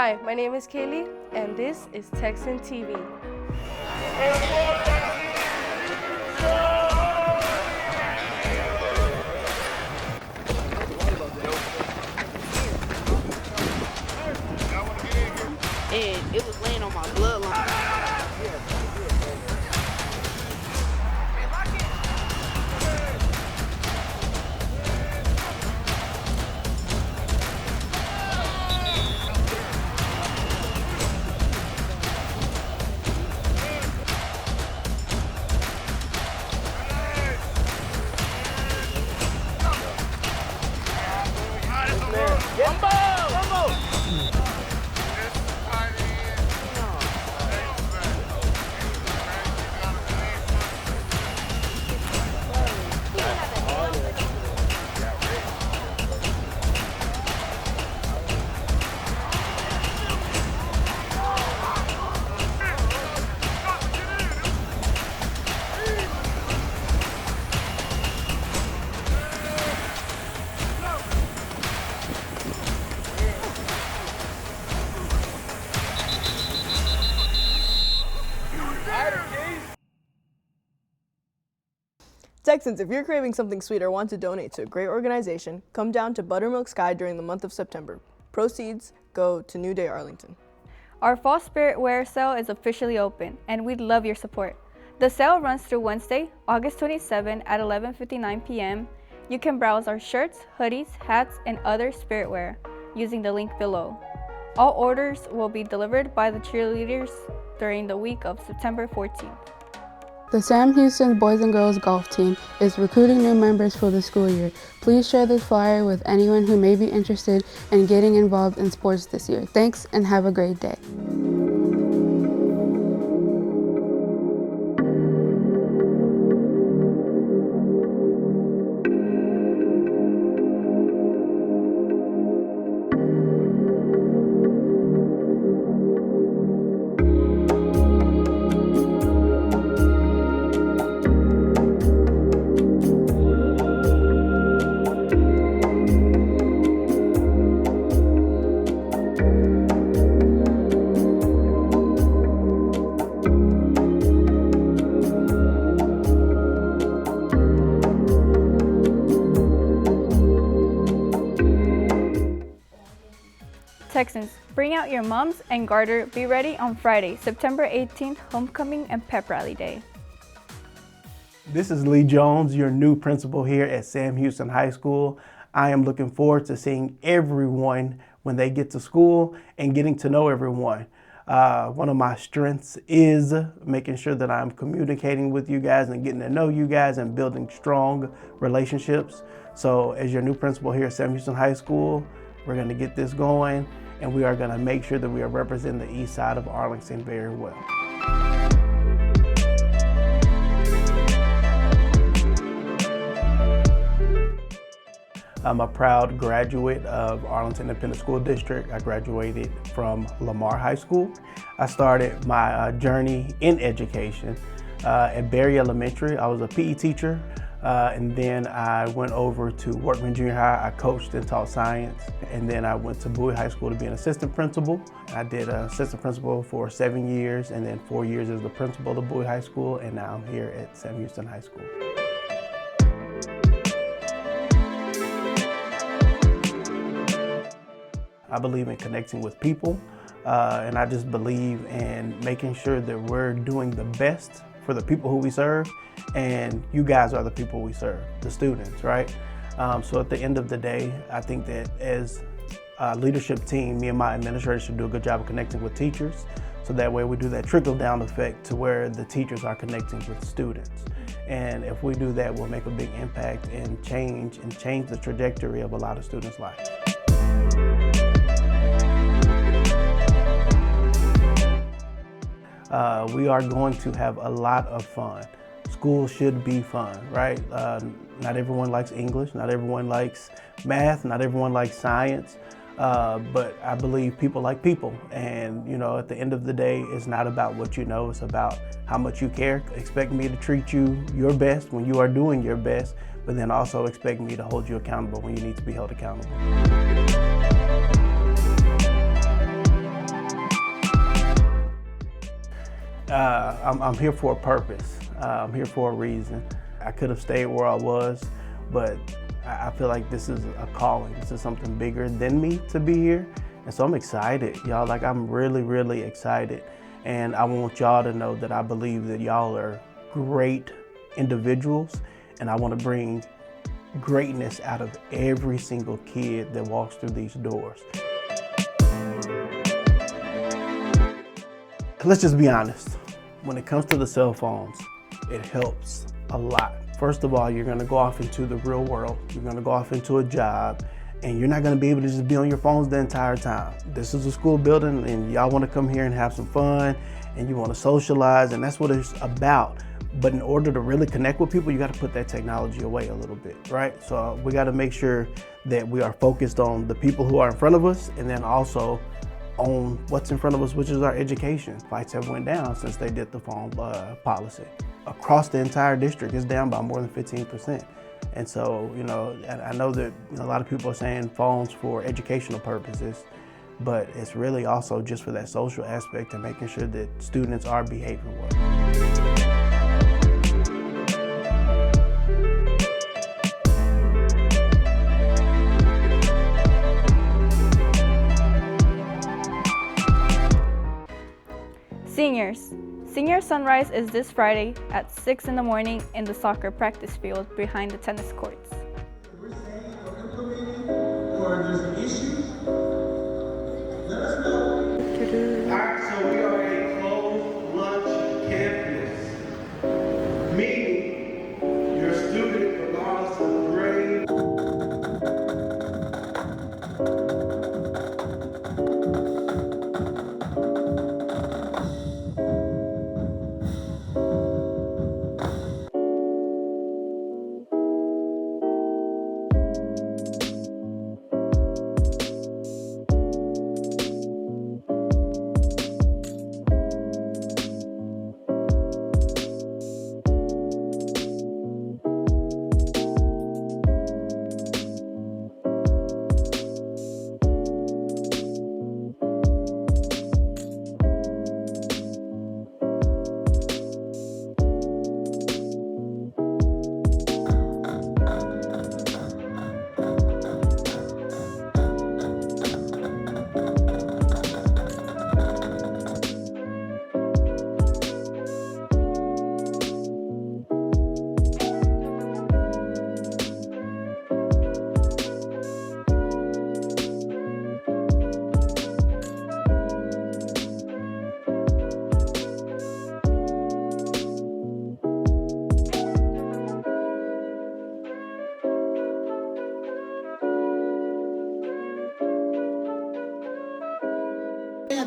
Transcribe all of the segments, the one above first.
Hi, my name is Kaylee, and this is Texan TV. And it was laying on my bloodline. Texans, if you're craving something sweet or want to donate to a great organization, come down to Buttermilk Sky during the month of September. Proceeds go to New Day Arlington. Our fall spirit wear sale is officially open, and we'd love your support. The sale runs through Wednesday, August 27 at 11:59 p.m. You can browse our shirts, hoodies, hats, and other spirit wear using the link below. All orders will be delivered by the cheerleaders during the week of September 14th. The Sam Houston Boys and Girls Golf Team is recruiting new members for the school year. Please share this flyer with anyone who may be interested in getting involved in sports this year. Thanks and have a great day. Texans, bring out your mums and garter. Be ready on Friday, September 18th, homecoming and pep rally day. This is Lee Jones, your new principal here at Sam Houston High School. I am looking forward to seeing everyone when they get to school and getting to know everyone. One of my strengths is making sure that I'm communicating with you guys and getting to know you guys and building strong relationships. So as your new principal here at Sam Houston High School, we're going to get this going, and we are going to make sure that we are representing the east side of Arlington very well. I'm a proud graduate of Arlington Independent School District. I graduated from Lamar High School. I started my journey in education at Berry Elementary. I was a PE teacher. And then I went over to Workman Junior High. I coached and taught science. And then I went to Bowie High School to be an assistant principal. I did assistant principal for 7 years and then 4 years as the principal of Bowie High School. And now I'm here at Sam Houston High School. I believe in connecting with people. And I just believe in making sure that we're doing the best for the people who we serve, and you guys are the people we serve, the students, right? So at the end of the day, I think that as a leadership team, me and my administrators should do a good job of connecting with teachers, so that way we do that trickle-down effect to where the teachers are connecting with students. And if we do that, we'll make a big impact and change the trajectory of a lot of students' lives. We are going to have a lot of fun. School should be fun, right? Not everyone likes English, not everyone likes math, not everyone likes science, but I believe people like people. And you know, at the end of the day, it's not about what you know, it's about how much you care. Expect me to treat you your best when you are doing your best, but then also expect me to hold you accountable when you need to be held accountable. I'm here for a purpose. I'm here for a reason. I could have stayed where I was, but I feel like this is a calling. This is something bigger than me to be here. And so I'm excited, y'all. Like, I'm really, really excited. And I want y'all to know that I believe that y'all are great individuals, and I want to bring greatness out of every single kid that walks through these doors. Let's just be honest. When it comes to the cell phones, it helps a lot. First of all, you're gonna go off into the real world. You're gonna go off into a job, and you're not gonna be able to just be on your phones the entire time. This is a school building, and y'all wanna come here and have some fun, and you wanna socialize, and that's what it's about. But in order to really connect with people, you gotta put that technology away a little bit, right? So we gotta make sure that we are focused on the people who are in front of us, and then also on what's in front of us, which is our education. Fights have went down since they did the phone policy. Across the entire district, it's down by more than 15%. And so, you know, I know that a lot of people are saying phones for educational purposes, but it's really also just for that social aspect and making sure that students are behaving well. Seniors. Senior Sunrise is this Friday at 6 in the morning in the soccer practice field behind the tennis courts. We're saying or implementing or there's an issue, let us know. All right, so we are a closed lunch campus, meaning your student, regardless of grade,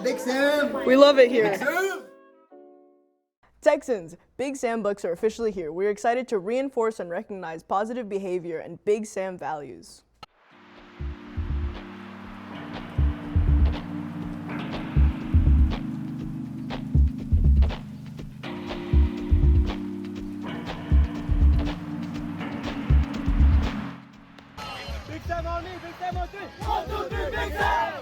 Big Sam. We love it here. Texans, Big Sam books are officially here. We're excited to reinforce and recognize positive behavior and Big Sam values. Big Sam on me, Big Sam on 3. 1, 2, 3, Big Sam!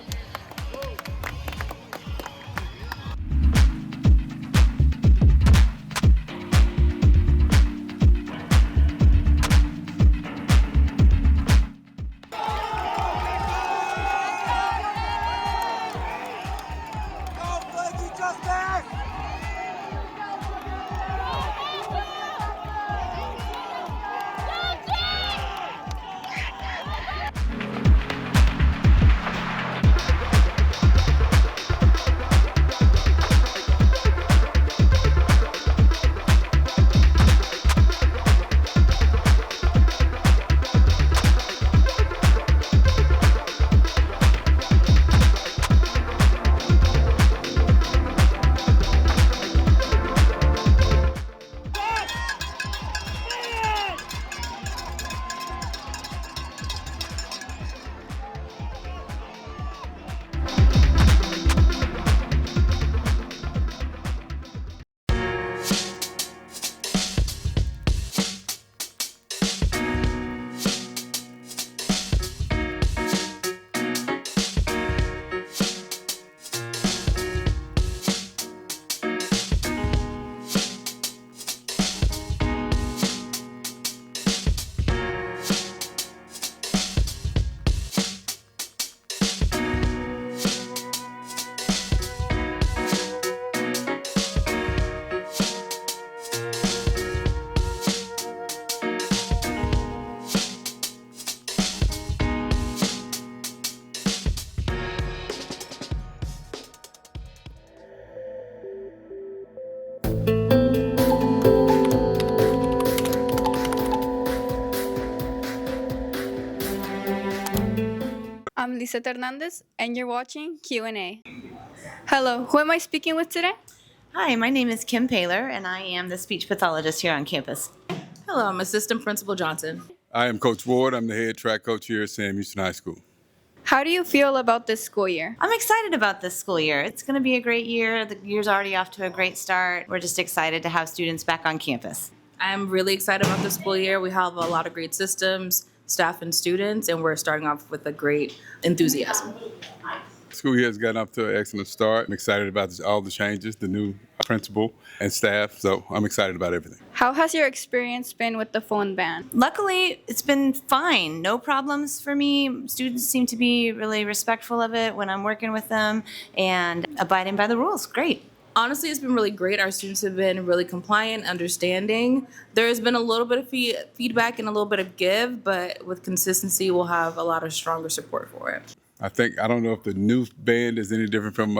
Lisette Hernandez, and you're watching Q&A. Hello, who am I speaking with today? Hi, my name is Kim Paler, and I am the speech pathologist here on campus. Hello, I'm Assistant Principal Johnson. I am Coach Ward. I'm the head track coach here at Sam Houston High School. How do you feel about this school year? I'm excited about this school year. It's going to be a great year. The year's already off to a great start. We're just excited to have students back on campus. I'm really excited about the school year. We have a lot of great systems, staff, and students, and we're starting off with a great enthusiasm. School year has gotten off to an excellent start. I'm excited about all the changes, the new principal and staff, so I'm excited about everything. How has your experience been with the phone ban? Luckily, it's been fine. No problems for me. Students seem to be really respectful of it when I'm working with them and abiding by the rules. Great. Honestly, it's been really great. Our students have been really compliant, understanding. There's been a little bit of feedback and a little bit of give, but with consistency, we'll have a lot of stronger support for it. I don't know if the new band is any different from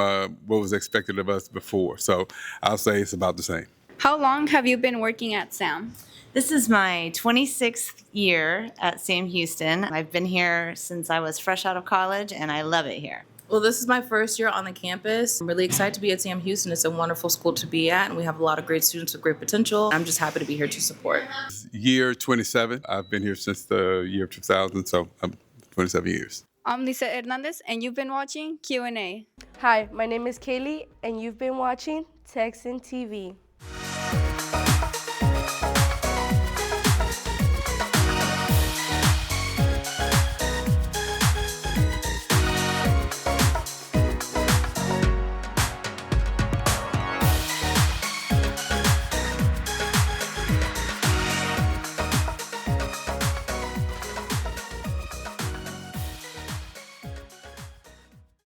what was expected of us before, so I'll say it's about the same. How long have you been working at SAM? This is my 26th year at Sam Houston. I've been here since I was fresh out of college, and I love it here. Well, this is my first year on the campus. I'm really excited to be at Sam Houston. It's a wonderful school to be at, and we have a lot of great students with great potential. I'm just happy to be here to support. Year 27. I've been here since the year 2000, so I'm 27 years. I'm Lisette Hernandez, and you've been watching Q&A. Hi, my name is Kaylee, and you've been watching Texan TV.